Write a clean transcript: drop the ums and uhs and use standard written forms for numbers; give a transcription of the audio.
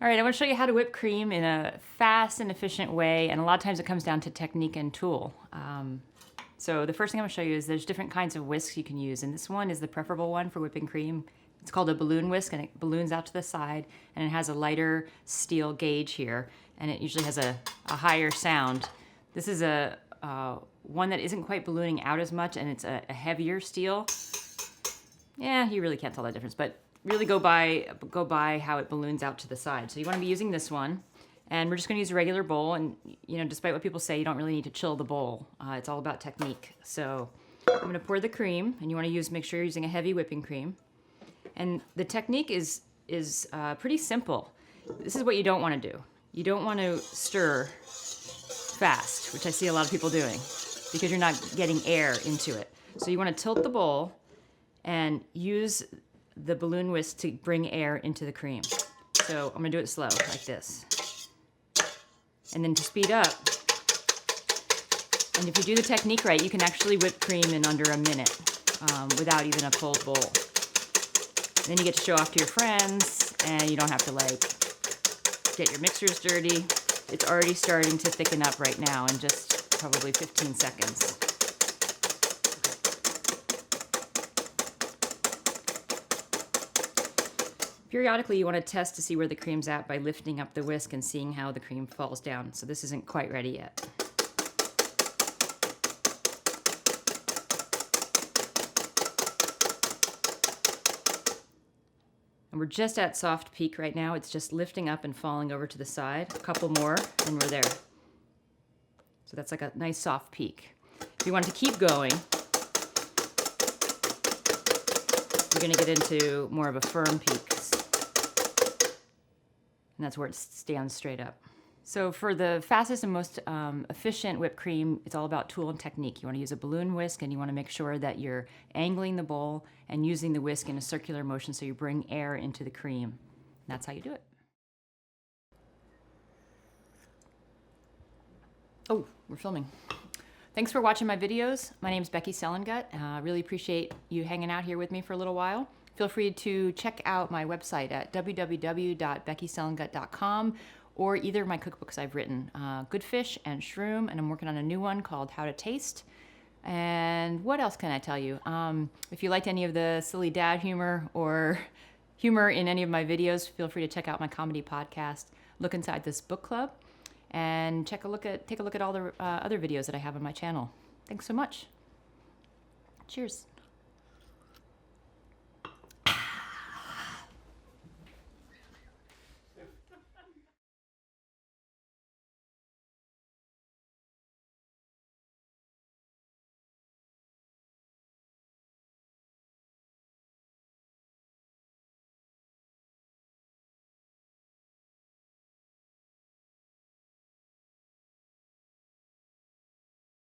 All right, I want to show you how to whip cream in a fast and efficient way, and a lot of times it comes down to technique and tool. So the first thing I'm going to show you is there's different kinds of whisks you can use, and this one is the preferable one for whipping cream. It's called a balloon whisk, and it balloons out to the side, and it has a lighter steel gauge here, and it usually has a higher sound. This is a one that isn't quite ballooning out as much, and it's a heavier steel. Yeah, you really can't tell that difference, but really go by how it balloons out to the side. So you want to be using this one, and we're just going to use a regular bowl. And despite what people say, you don't really need to chill the bowl. It's all about technique. So I'm going to pour the cream, and you want to make sure you're using a heavy whipping cream. And the technique is pretty simple. This is what you don't want to do. You don't want to stir fast, which I see a lot of people doing, because you're not getting air into it. So you want to tilt the bowl and use the balloon whisk to bring air into the cream. So I'm gonna do it slow, like this. And then to speed up, and if you do the technique right, you can actually whip cream in under a minute without even a cold bowl. And then you get to show off to your friends, and you don't have to get your mixers dirty. It's already starting to thicken up right now in just probably 15 seconds. Periodically, you want to test to see where the cream's at by lifting up the whisk and seeing how the cream falls down. So this isn't quite ready yet. And we're just at soft peak right now. It's just lifting up and falling over to the side. A couple more, and we're there. So that's like a nice soft peak. If you want to keep going, you're going to get into more of a firm peak. And that's where it stands straight up. So for the fastest and most efficient whipped cream, it's all about tool and technique. You want to use a balloon whisk, and you want to make sure that you're angling the bowl and using the whisk in a circular motion so you bring air into the cream. And that's how you do it. Oh, we're filming. Thanks for watching my videos. My name's Becky Selengut. I really appreciate you hanging out here with me for a little while. Feel free to check out my website at www.beckyselengut.com or either of my cookbooks I've written, Good Fish and Shroom, and I'm working on a new one called How to Taste. And what else can I tell you? If you liked any of the silly dad humor or humor in any of my videos, feel free to check out my comedy podcast, Look Inside This Book Club, and take a look at all the other videos that I have on my channel. Thanks so much. Cheers.